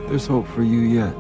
There's hope for you yet.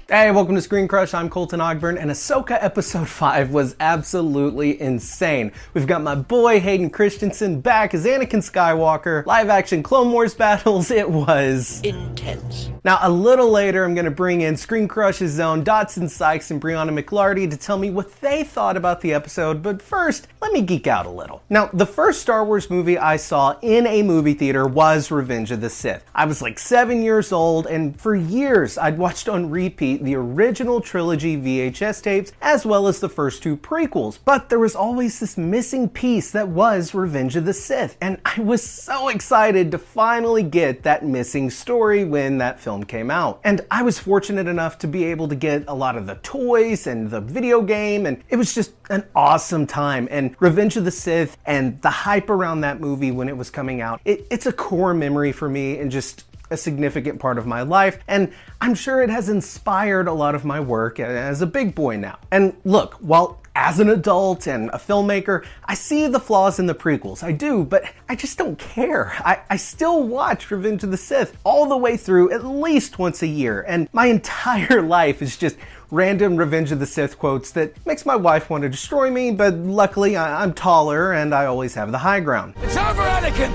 Hey, welcome to Screen Crush. I'm Colton Ogburn, and AHSOKA Episode 5 was absolutely insane. We've got my boy Hayden Christensen back as Anakin Skywalker, live-action Clone Wars battles. It was intense. Now, a little later, I'm going to bring in Screen Crush's own Dotson Sykes and Brianna McLarty to tell me what they thought about the episode, but first, let me geek out a little. Now, the first Star Wars movie I saw in a movie theater was Revenge of the Sith. I was like 7 years old, and for years, I'd watched on repeat the original trilogy VHS tapes, as well as the first two prequels, but there was always this missing piece that was Revenge of the Sith, and I was so excited to finally get that missing story when that film came out. And I was fortunate enough to be able to get a lot of the toys and the video game, and it was just an awesome time. And Revenge of the Sith and the hype around that movie when it was coming out, it's a core memory for me and just a significant part of my life, and I'm sure it has inspired a lot of my work as a big boy now. And look, while as an adult and a filmmaker, I see the flaws in the prequels. I do, but I just don't care. I still watch Revenge of the Sith all the way through at least once a year, and my entire life is just random Revenge of the Sith quotes that makes my wife want to destroy me, but luckily I'm taller and I always have the high ground. It's over, Anakin!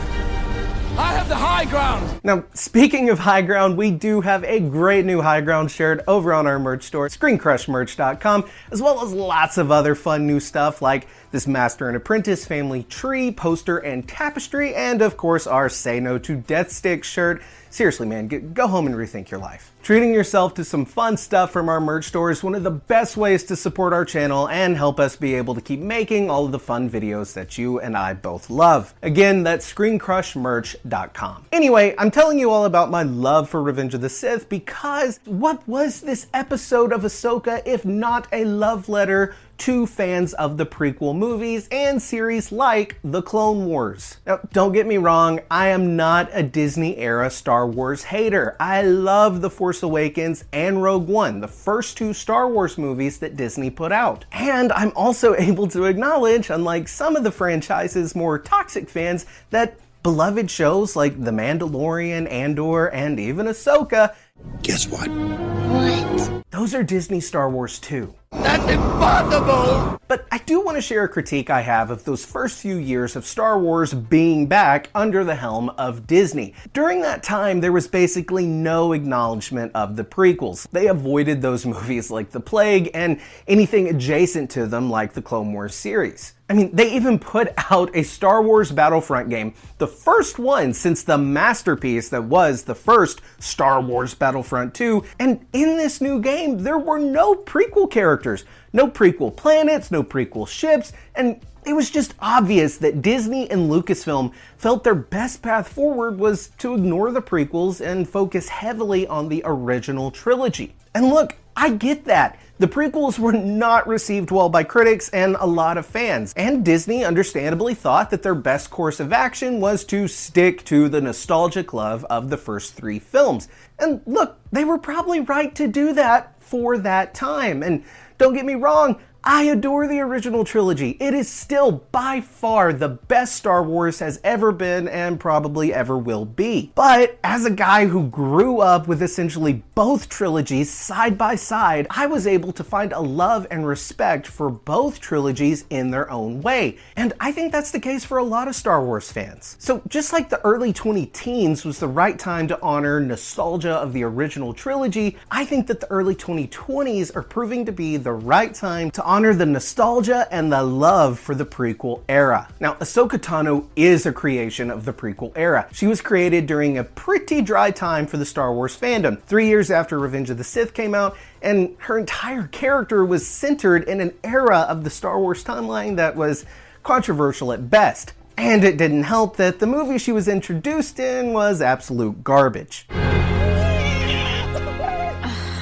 I have the high ground! Now, speaking of high ground, we do have a great new high ground shared over on our merch store, ScreenCrushMerch.com, as well as lots of other fun new stuff like this Master and Apprentice family tree, poster, and tapestry, and of course our Say No to Death Stick shirt. Seriously, man, go home and rethink your life. Treating yourself to some fun stuff from our merch store is one of the best ways to support our channel and help us be able to keep making all of the fun videos that you and I both love. Again, that's ScreenCrushMerch.com. Anyway, I'm telling you all about my love for Revenge of the Sith because what was this episode of AHSOKA if not a love letter to fans of the prequel movies and series like The Clone Wars? Now, don't get me wrong, I am not a Disney-era Star Wars hater. I love The Force Awakens and Rogue One, the first two Star Wars movies that Disney put out. And I'm also able to acknowledge, unlike some of the franchise's more toxic fans, that beloved shows like The Mandalorian, Andor, and even AHSOKA, Guess what? What? those are Disney Star Wars too. That's impossible! But I do want to share a critique I have of those first few years of Star Wars being back under the helm of Disney. During that time, there was basically no acknowledgement of the prequels. They avoided those movies like The Plague and anything adjacent to them like the Clone Wars series. I mean, they even put out a Star Wars Battlefront game, the first one since the masterpiece that was the first Star Wars Battlefront 2, and in this new game, there were no prequel characters, no prequel planets, no prequel ships, and it was just obvious that Disney and Lucasfilm felt their best path forward was to ignore the prequels and focus heavily on the original trilogy. And look, I get that. The prequels were not received well by critics and a lot of fans, and Disney understandably thought that their best course of action was to stick to the nostalgic love of the first three films. And look, they were probably right to do that for that time. And don't get me wrong, I adore the original trilogy. It is still by far the best Star Wars has ever been and probably ever will be. But as a guy who grew up with essentially both trilogies side by side, I was able to find a love and respect for both trilogies in their own way. And I think that's the case for a lot of Star Wars fans. So just like the early 2010s was the right time to honor nostalgia of the original trilogy, I think that the early 2020s are proving to be the right time to honor the nostalgia and the love for the prequel era. Now, Ahsoka Tano is a creation of the prequel era. She was created during a pretty dry time for the Star Wars fandom, 3 years after Revenge of the Sith came out, and her entire character was centered in an era of the Star Wars timeline that was controversial at best. And it didn't help that the movie she was introduced in was absolute garbage.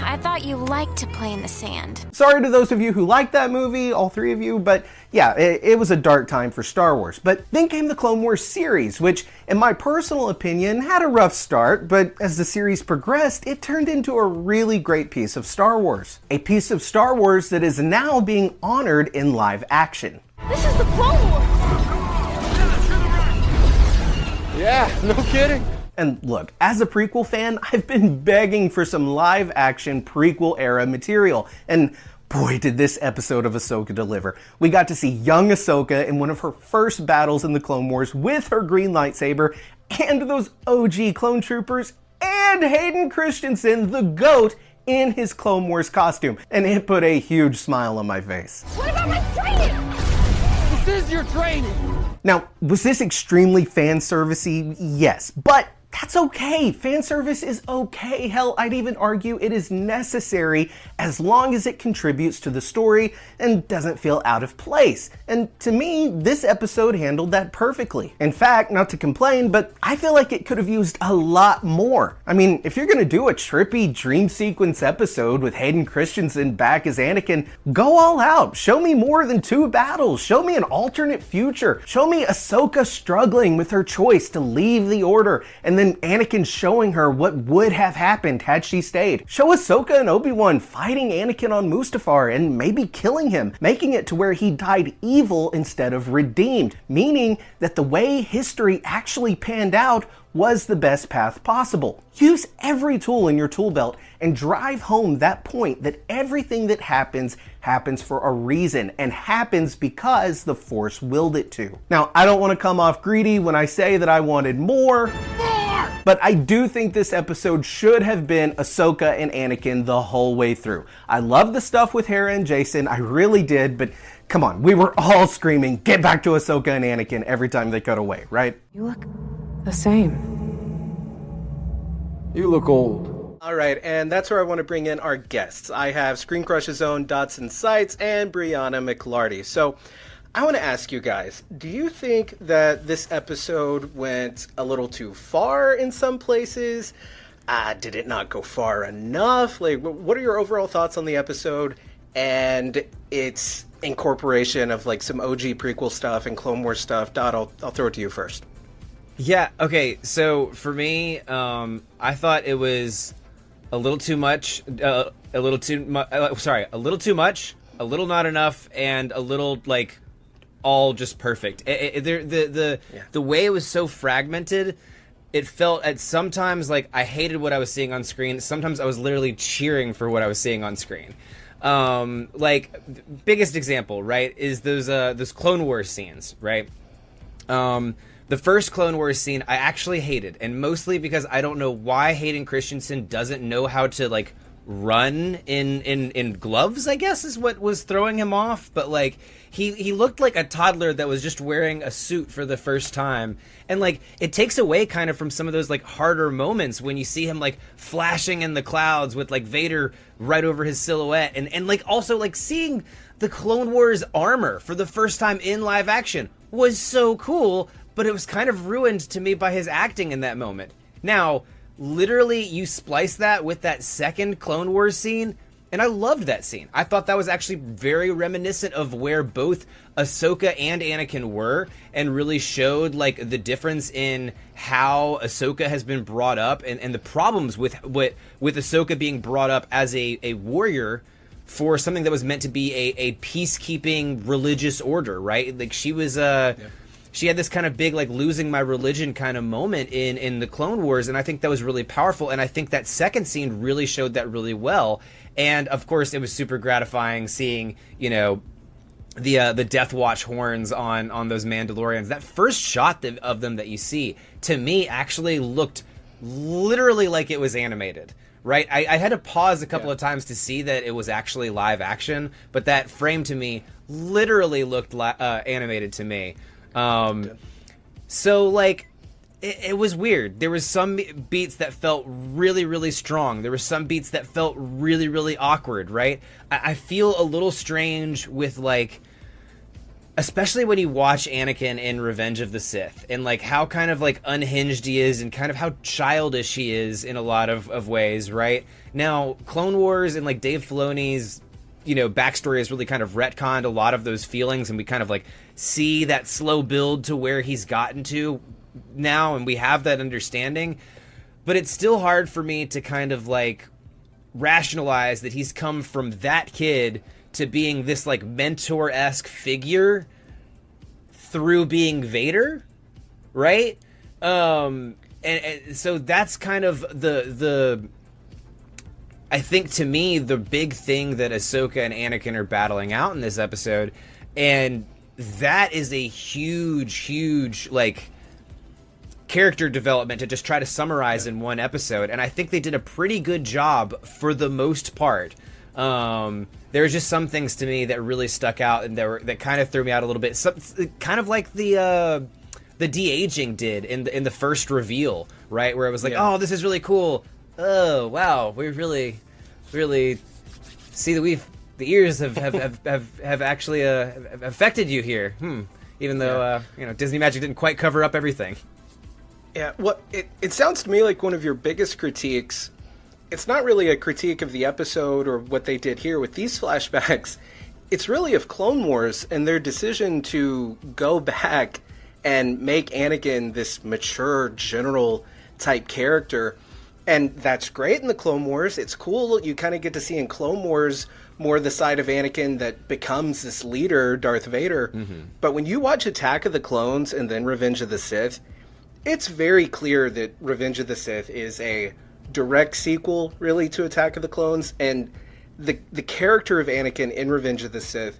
I thought you liked to play in the sand. Sorry to those of you who liked that movie, all three of you, but yeah, it was a dark time for Star Wars. But then came the Clone Wars series, which, in my personal opinion, had a rough start, but as the series progressed, it turned into a really great piece of Star Wars. A piece of Star Wars that is now being honored in live action. This is the Clone Wars! Yeah, no kidding. And look, as a prequel fan, I've been begging for some live-action prequel-era material, and boy, did this episode of Ahsoka deliver. We got to see young Ahsoka in one of her first battles in the Clone Wars with her green lightsaber, and those OG clone troopers, and Hayden Christensen, the GOAT, in his Clone Wars costume. And it put a huge smile on my face. What about my training? This is your training. Now, was this extremely fan servicey? Yes, but that's okay. Fan service is okay. Hell, I'd even argue it is necessary as long as it contributes to the story and doesn't feel out of place. And to me, this episode handled that perfectly. In fact, not to complain, but I feel like it could have used a lot more. I mean, if you're gonna do a trippy dream sequence episode with Hayden Christensen back as Anakin, go all out. Show me more than 2 battles. Show me an alternate future. Show me Ahsoka struggling with her choice to leave the Order, and then Anakin showing her what would have happened had she stayed. Show Ahsoka and Obi-Wan fighting Anakin on Mustafar and maybe killing him, making it to where he died evil instead of redeemed, meaning that the way history actually panned out was the best path possible. Use every tool in your tool belt and drive home that point that everything that happens for a reason and happens because the Force willed it to. Now, I don't want to come off greedy when I say that I wanted more, but I do think this episode should have been Ahsoka and Anakin the whole way through. I love the stuff with Hera and Jason, I really did, but come on, we were all screaming, get back to Ahsoka and Anakin every time they cut away, right? You look the same. You look old. All right, and that's where I want to bring in our guests. I have ScreenCrush's own Dotson Sights and Brianna McLarty. So I want to ask you guys, do you think that this episode went a little too far in some places? Did it not go far enough? Like, what are your overall thoughts on the episode and its incorporation of like some OG prequel stuff and Clone Wars stuff? Dot, I'll throw it to you first. Yeah, okay, so for me, I thought it was a little too much, a little too much, a little not enough, and a little, like, all just perfect. The way it was so fragmented, it felt at sometimes like I hated what I was seeing on screen. Sometimes I was literally cheering for what I was seeing on screen. Like, biggest example, right, is those Clone Wars scenes, right? The first Clone Wars scene I actually hated, and mostly because I don't know why Hayden Christensen doesn't know how to, like, run in gloves, I guess, is what was throwing him off. But, like, he looked like a toddler that was just wearing a suit for the first time. And, like, it takes away kind of from some of those, like, harder moments when you see him, like, flashing in the clouds with, like, Vader right over his silhouette. And like, also, like, seeing the Clone Wars armor for the first time in live action was so cool, but it was kind of ruined to me by his acting in that moment. Now, literally, you splice that with that second Clone Wars scene, and I loved that scene. I thought that was actually very reminiscent of where both Ahsoka and Anakin were, and really showed, like, the difference in how Ahsoka has been brought up, and the problems with Ahsoka being brought up as a warrior for something that was meant to be a peacekeeping religious order, right? Like, she was she had this kind of big, like, losing my religion kind of moment in the Clone Wars, and I think that was really powerful, and I think that second scene really showed that really well. And, of course, it was super gratifying seeing, you know, the Death Watch horns on those Mandalorians. That first shot of them that you see, to me, actually looked literally like it was animated. Right, I had to pause a couple of times to see that it was actually live action, but that frame to me literally looked animated to me. So, like, it was weird. There was some beats that felt really, really strong. There were some beats that felt really, really awkward, right? I feel a little strange with, like, especially when you watch Anakin in Revenge of the Sith, and, like, how kind of, like, unhinged he is and kind of how childish he is in a lot of ways, right? Now, Clone Wars and, like, Dave Filoni's, you know, backstory has really kind of retconned a lot of those feelings, and we kind of, like, see that slow build to where he's gotten to now, and we have that understanding. But it's still hard for me to kind of, like, rationalize that he's come from that kid to being this, like, mentor-esque figure through being Vader, right? And and so that's kind of the I think, to me, the big thing that Ahsoka and Anakin are battling out in this episode, and that is a huge like character development to just try to summarize in one episode, and I think they did a pretty good job for the most part. There were just some things to me that really stuck out, and that kind of threw me out a little bit. Kind of like the de-aging did in the first reveal, right? Where it was like, oh, this is really cool. Oh, wow, we really see that the ears have actually affected you here. Even though Disney Magic didn't quite cover up everything. Yeah, well, it sounds to me like one of your biggest critiques. It's not really a critique of the episode or what they did here with these flashbacks. It's really of Clone Wars and their decision to go back and make Anakin this mature general type character. And that's great in the Clone Wars. It's cool. You kind of get to see in Clone Wars more the side of Anakin that becomes this leader, Darth Vader. Mm-hmm. But when you watch Attack of the Clones and then Revenge of the Sith, it's very clear that Revenge of the Sith is a direct sequel, really, to Attack of the Clones. And the character of Anakin in Revenge of the Sith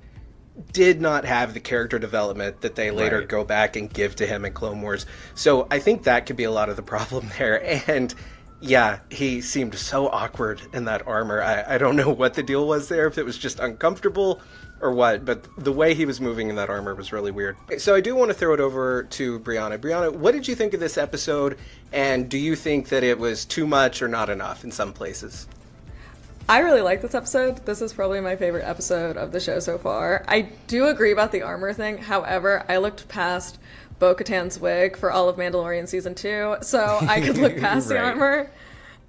did not have the character development that they later go back and give to him in Clone Wars. So I think that could be a lot of the problem there. And yeah, he seemed so awkward in that armor. I don't know what the deal was there, if it was just uncomfortable or what, but the way he was moving in that armor was really weird. So I do want to throw it over to Brianna. Brianna, what did you think of this episode, and do you think that it was too much or not enough in some places? I really like this episode. This is probably my favorite episode of the show so far. I do agree about the armor thing. However, I looked past Bo-Katan's wig for all of Mandalorian Season 2, so I could look past the armor.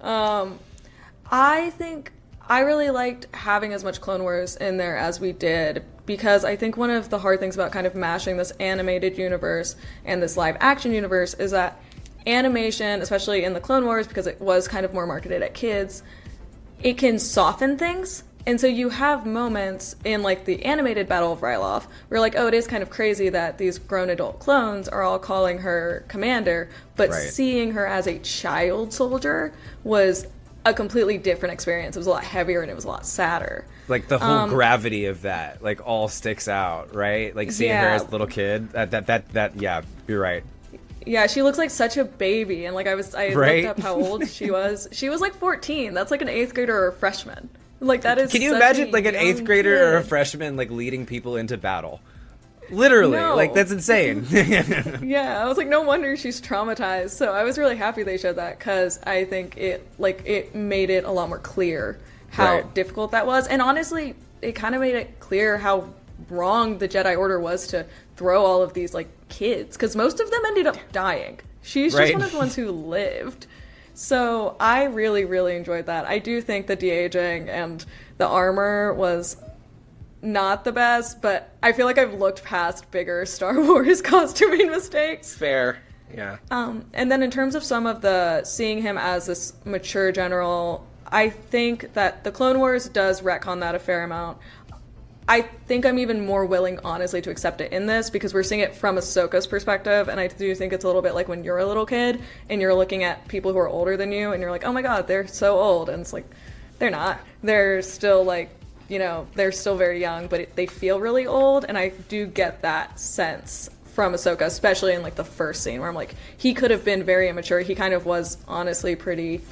I think I really liked having as much Clone Wars in there as we did, because I think one of the hard things about kind of mashing this animated universe and this live action universe is that animation, especially in the Clone Wars, because it was kind of more marketed at kids, it can soften things. And so you have moments in, like, the animated Battle of Ryloth where, like, oh, it is kind of crazy that these grown adult clones are all calling her commander, but seeing her as a child soldier was a completely different experience. It was a lot heavier and it was a lot sadder. Like, the whole gravity of that, like, all sticks out, right? Like, seeing her as a little kid, that yeah, you're right. Yeah, she looks like such a baby, and, like, I looked up how old she was. She was, like, 14. That's like an 8th grader or a freshman. Like, that is. Can you imagine, like, an 8th grader or a freshman, like, leading people into battle? Literally. No. Like, that's insane. Yeah, I was like, no wonder she's traumatized. So I was really happy they showed that, because I think it made it a lot more clear how difficult that was. And honestly, it kind of made it clear how wrong the Jedi Order was to throw all of these, like, kids, because most of them ended up dying. She's just one of the ones who lived. So I really, really enjoyed that. I do think the de-aging and the armor was not the best, but I feel like I've looked past bigger Star Wars costuming mistakes. Fair, yeah. And then in terms of some of the seeing him as this mature general, I think that the Clone Wars does retcon that a fair amount. I think I'm even more willing, honestly, to accept it in this, because we're seeing it from Ahsoka's perspective, and I do think it's a little bit like when you're a little kid and you're looking at people who are older than you, and you're like, oh my god, they're so old, and it's like, they're not. They're still, like, you know, they're still very young, but they feel really old, and I do get that sense from Ahsoka, especially in, like, the first scene, where I'm like, he could have been very immature. He kind of was, honestly, pretty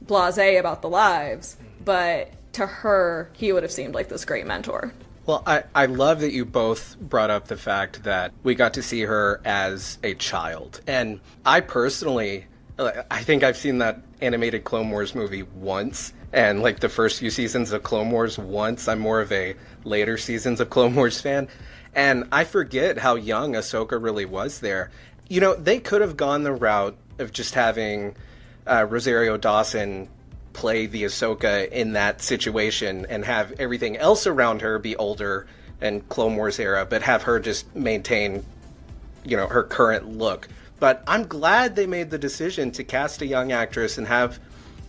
blasé about the lives, but to her, he would have seemed like this great mentor. Well, I love that you both brought up the fact that we got to see her as a child. And I personally, I think I've seen that animated Clone Wars movie once, and, like, the first few seasons of Clone Wars once. I'm more of a later seasons of Clone Wars fan. And I forget how young Ahsoka really was there. You know, they could have gone the route of just having Rosario Dawson play the Ahsoka in that situation and have everything else around her be older and Clone Wars era, but have her just maintain, you know, her current look. But I'm glad they made the decision to cast a young actress and have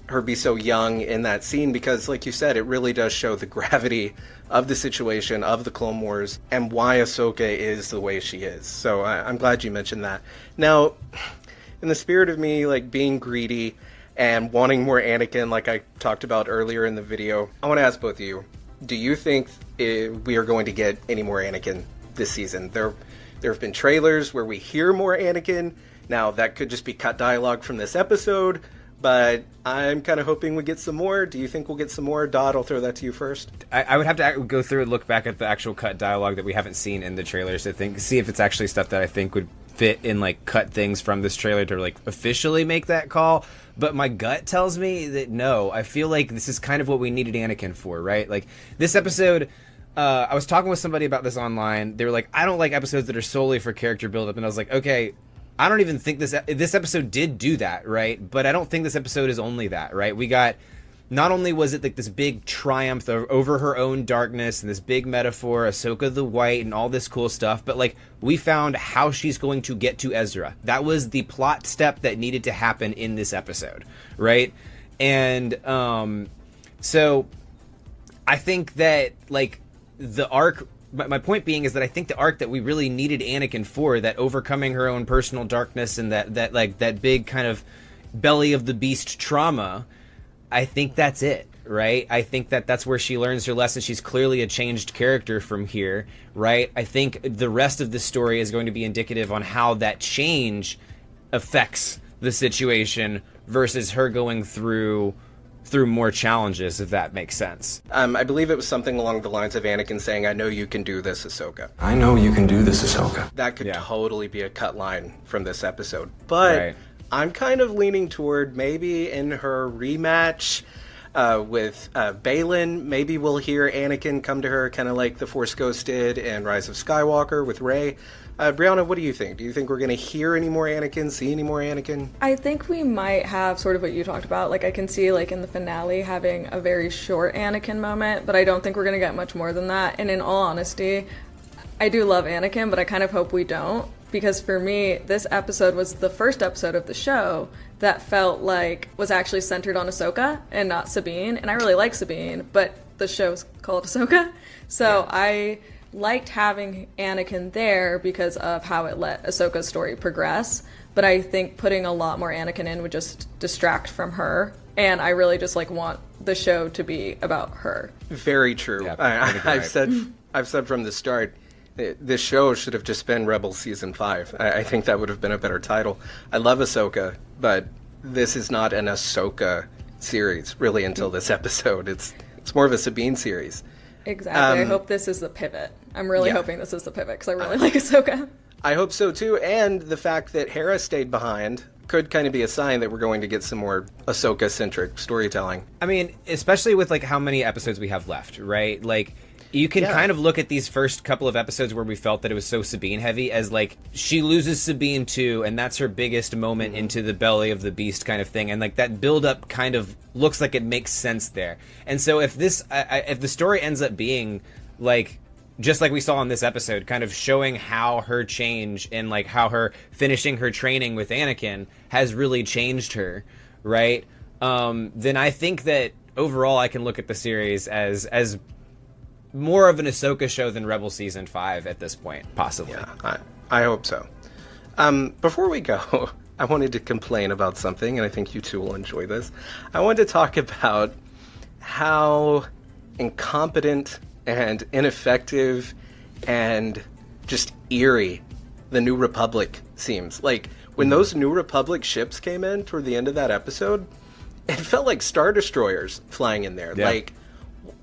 her be so young in that scene, because, like you said, it really does show the gravity of the situation, of the Clone Wars, and why Ahsoka is the way she is. So I'm glad you mentioned that. Now, in the spirit of me, like, being greedy and wanting more Anakin, like I talked about earlier in the video, I want to ask both of you, do you think we are going to get any more Anakin this season? There have been trailers where we hear more Anakin. Now, that could just be cut dialogue from this episode, but I'm kind of hoping we get some more. Do you think we'll get some more? Dot, I'll throw that to you first. I would have to go through and look back at the actual cut dialogue that we haven't seen in the trailers to see if it's actually stuff that I think would fit in, like, cut things from this trailer to, like, officially make that call. But my gut tells me that no. I feel like this is kind of what we needed Anakin for, right? Like, this episode, I was talking with somebody about this online. They were like, I don't like episodes that are solely for character buildup. And I was like, okay, I don't even think this episode did do that, right? But I don't think this episode is only that, right? We got, not only was it like this big triumph over her own darkness and this big metaphor, Ahsoka the White and all this cool stuff, but like we found how she's going to get to Ezra. That was the plot step that needed to happen in this episode, right? And so I think that like the arc, my point being is that I think the arc that we really needed Anakin for, that overcoming her own personal darkness and that big kind of belly of the beast trauma, I think that's it, right? I think that's where she learns her lesson. She's clearly a changed character from here, right? I think the rest of the story is going to be indicative on how that change affects the situation versus her going through more challenges, if that makes sense. I believe it was something along the lines of Anakin saying, I know you can do this, Ahsoka. I know you can do this, Ahsoka. That could totally be a cut line from this episode. But right. I'm kind of leaning toward maybe in her rematch with Baylan, maybe we'll hear Anakin come to her kind of like the Force Ghost did in Rise of Skywalker with Rey. Brianna, what do you think? Do you think we're going to hear any more Anakin, see any more Anakin? I think we might have sort of what you talked about. Like, I can see, like, in the finale having a very short Anakin moment, but I don't think we're going to get much more than that. And in all honesty, I do love Anakin, but I kind of hope we don't. Because for me, this episode was the first episode of the show that felt like was actually centered on Ahsoka and not Sabine. And I really like Sabine, but the show's called Ahsoka. So I liked having Anakin there because of how it let Ahsoka's story progress. But I think putting a lot more Anakin in would just distract from her. And I really just like want the show to be about her. Very true. Yeah, I've said from the start, this show should have just been Rebels Season 5. I think that would have been a better title. I love Ahsoka, but this is not an Ahsoka series, really, until this episode. It's more of a Sabine series. Exactly. I hope this is the pivot. I'm really hoping this is the pivot, because I really like Ahsoka. I hope so, too. And the fact that Hera stayed behind could kind of be a sign that we're going to get some more Ahsoka-centric storytelling. I mean, especially with, like, how many episodes we have left, right? Like, you can kind of look at these first couple of episodes where we felt that it was so Sabine heavy as like she loses Sabine too, and that's her biggest moment into the belly of the beast kind of thing, and like that build up kind of looks like it makes sense there. And so if this if the story ends up being like just like we saw in this episode, kind of showing how her change and like how her finishing her training with Anakin has really changed her, right? Then I think that overall I can look at the series as more of an Ahsoka show than Rebel Season 5 at this point, possibly. Yeah, I hope so. Before we go, I wanted to complain about something, and I think you two will enjoy this. I wanted to talk about how incompetent and ineffective and just eerie the New Republic seems. Like, when those New Republic ships came in toward the end of that episode, it felt like Star Destroyers flying in there. Yeah. Like,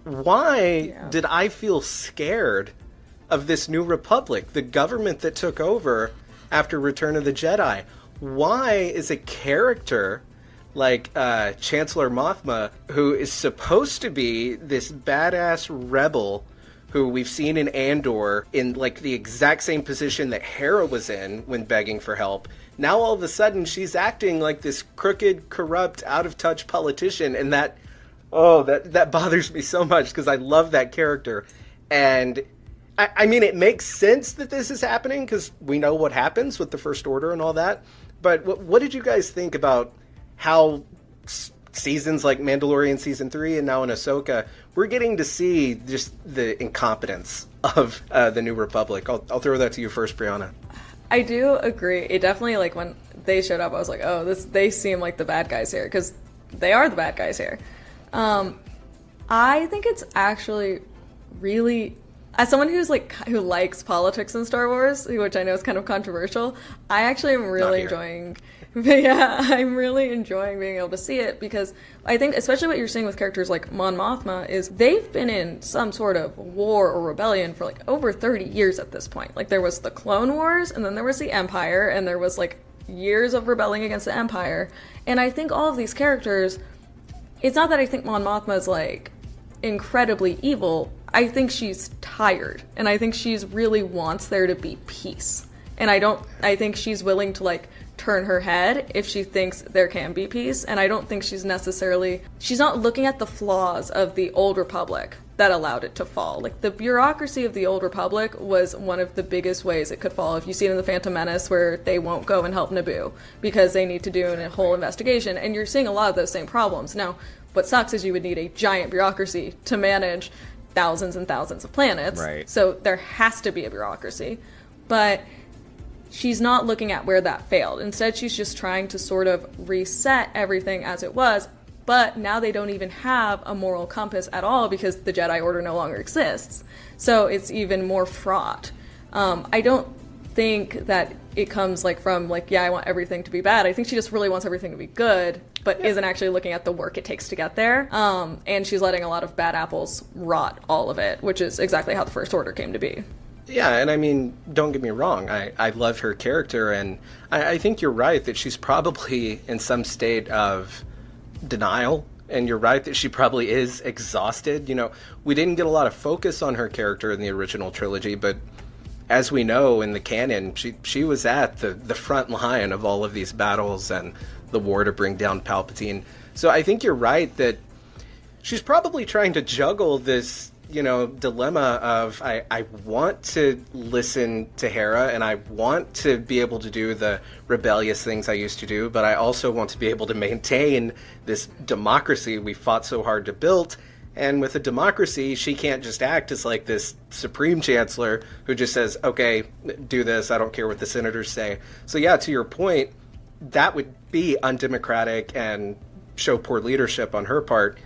why did I feel scared of this New Republic, the government that took over after Return of the Jedi? Why is a character like Chancellor Mothma, who is supposed to be this badass rebel who we've seen in Andor in like the exact same position that Hera was in when begging for help, now all of a sudden she's acting like this crooked, corrupt, out-of-touch politician, and that bothers me so much because I love that character. And I mean, it makes sense that this is happening because we know what happens with the First Order and all that. But what did you guys think about how seasons like Mandalorian Season 3 and now in Ahsoka, we're getting to see just the incompetence of the New Republic? I'll throw that to you first, Brianna. I do agree. It definitely, like, when they showed up, I was like, oh, they seem like the bad guys here, because they are the bad guys here. I think it's actually really, as someone who likes politics in Star Wars, which I know is kind of controversial, I actually am really enjoying. But yeah, I'm really enjoying being able to see it, because I think especially what you're seeing with characters like Mon Mothma is they've been in some sort of war or rebellion for like over 30 years at this point. Like there was the Clone Wars, and then there was the Empire, and there was like years of rebelling against the Empire. And I think all of these characters, it's not that I think Mon Mothma is like incredibly evil. I think she's tired, and I think she's really wants there to be peace. And I think she's willing to like turn her head if she thinks there can be peace. And I don't think she's not looking at the flaws of the Old Republic that allowed it to fall. Like the bureaucracy of the Old Republic was one of the biggest ways it could fall. If you see it in the Phantom Menace, where they won't go and help Naboo because they need to do a whole investigation, and you're seeing a lot of those same problems. Now, what sucks is you would need a giant bureaucracy to manage thousands and thousands of planets. Right. So there has to be a bureaucracy. But she's not looking at where that failed. Instead, she's just trying to sort of reset everything as it was. But now they don't even have a moral compass at all, because the Jedi Order no longer exists. So it's even more fraught. I don't think that it comes like from like, yeah, I want everything to be bad. I think she just really wants everything to be good, but isn't actually looking at the work it takes to get there. And she's letting a lot of bad apples rot all of it, which is exactly how the First Order came to be. Yeah, and I mean, don't get me wrong, I love her character, and I think you're right that she's probably in some state of denial, and you're right that she probably is exhausted. You know, we didn't get a lot of focus on her character in the original trilogy, but as we know in the canon, she was at the front line of all of these battles and the war to bring down Palpatine. So I think you're right that she's probably trying to juggle this, you know, dilemma of I want to listen to Hera, and I want to be able to do the rebellious things I used to do, but I also want to be able to maintain this democracy we fought so hard to build. And with a democracy, she can't just act as like this supreme chancellor who just says, okay, do this, I don't care what the senators say. So yeah, to your point, that would be undemocratic and show poor leadership on her part,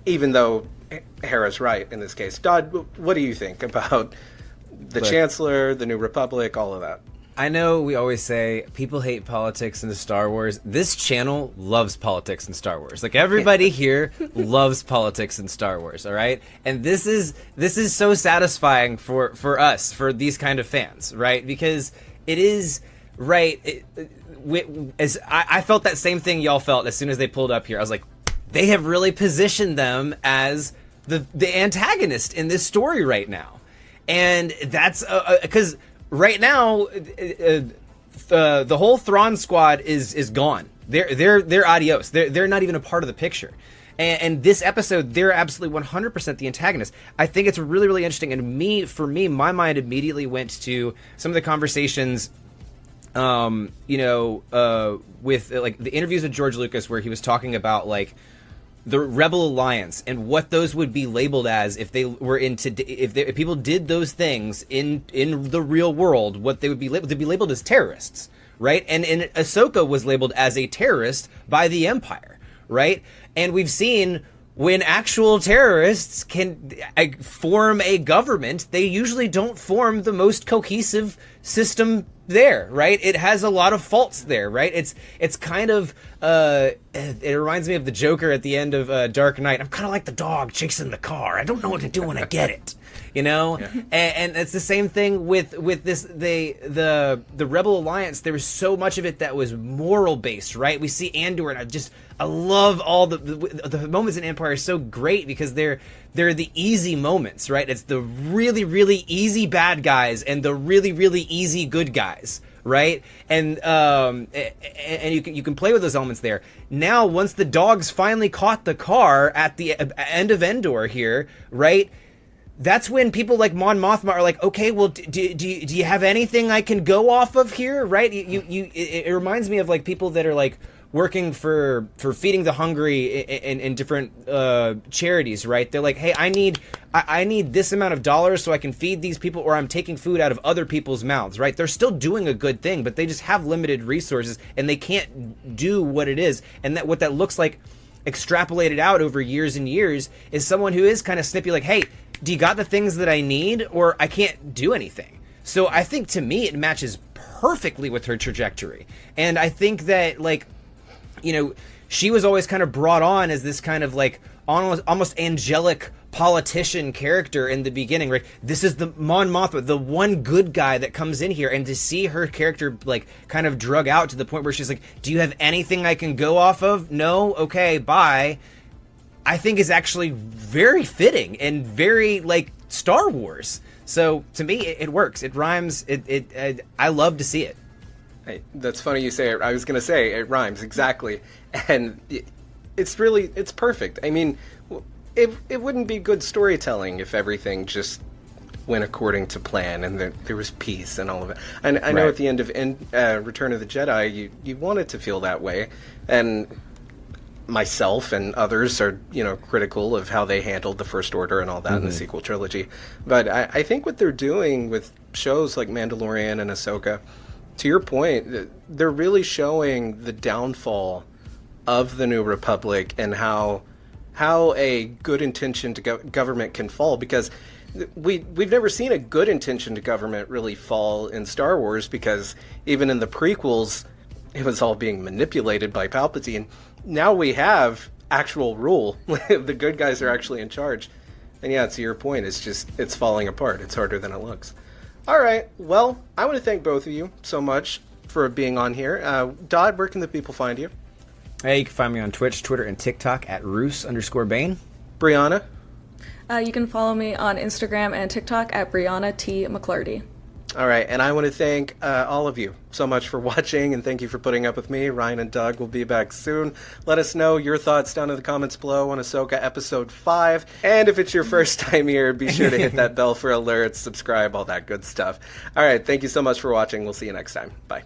even though Hera's right in this case. Dodd, what do you think about the Chancellor, the New Republic, all of that? I know we always say people hate politics in the Star Wars. This channel loves politics in Star Wars. Like everybody here loves politics in Star Wars, all right? And this is so satisfying for us, for these kind of fans, right? Because it is right. I felt that same thing y'all felt as soon as they pulled up here. I was like, they have really positioned them as the antagonist in this story right now. And that's because right now the whole Thrawn squad is gone. They're adios. They're not even a part of the picture. And this episode, they're absolutely 100% the antagonist. I think it's really, really interesting. And for me, my mind immediately went to some of the conversations, with like the interviews with George Lucas, where he was talking about like the Rebel Alliance and what those would be labeled as if they were if people did those things in the real world, what they would be labeled. They'd be labeled as terrorists, right? And Ahsoka was labeled as a terrorist by the Empire, right? And we've seen when actual terrorists can form a government, they usually don't form the most cohesive system there, right? It has a lot of faults there, right? It's kind of it reminds me of the Joker at the end of Dark Knight. I'm kind of like the dog chasing the car. I don't know what to do when I get it, you know. Yeah. And it's the same thing with this. The Rebel Alliance. There was so much of it that was moral based, right? We see Andor, and I love all the moments in Empire are so great because they're the easy moments, right? It's the really, really easy bad guys and the really, really easy good guys, right? And you can play with those elements there. Now, once the dogs finally caught the car at the end of Endor here, right? That's when people like Mon Mothma are like, okay, well, do you have anything I can go off of here, right? It reminds me of like people that are like, working for feeding the hungry in different charities, right? They're like, hey, I need this amount of dollars so I can feed these people, or I'm taking food out of other people's mouths, right? They're still doing a good thing, but they just have limited resources and they can't do what it is. And what that looks like extrapolated out over years and years is someone who is kind of snippy, like, hey, do you got the things that I need, or I can't do anything? So I think, to me, it matches perfectly with her trajectory. And I think that, like, you know, she was always kind of brought on as this kind of like almost angelic politician character in the beginning, right? This is the Mon Mothma, the one good guy that comes in here, and to see her character like kind of drug out to the point where she's like, do you have anything I can go off of? No? Okay, bye. I think is actually very fitting and very like Star Wars. So to me, it works. It rhymes. I love to see it. Hey, that's funny you say it. I was going to say it rhymes exactly, and it's perfect. I mean, it wouldn't be good storytelling if everything just went according to plan and there was peace and all of it. And I know at the end of Return of the Jedi, you wanted to feel that way, and myself and others are critical of how they handled the First Order and all that in the sequel trilogy. But I think what they're doing with shows like Mandalorian and Ahsoka, to your point, they're really showing the downfall of the New Republic and how a good intention to government can fall, because we've never seen a good intention to government really fall in Star Wars, because even in the prequels it was all being manipulated by Palpatine. Now we have actual rule. The good guys are actually in charge. And yeah, to your point, it's falling apart. It's harder than it looks. All right. Well, I want to thank both of you so much for being on here. Dodd, where can the people find you? Hey, you can find me on Twitch, Twitter, and TikTok at Roos_Bane. Brianna? You can follow me on Instagram and TikTok at Brianna T. McClarty. All right, and I want to thank all of you so much for watching, and thank you for putting up with me. Ryan and Doug will be back soon. Let us know your thoughts down in the comments below on Ahsoka Episode 5. And if it's your first time here, be sure to hit that bell for alerts, subscribe, all that good stuff. All right, thank you so much for watching. We'll see you next time. Bye.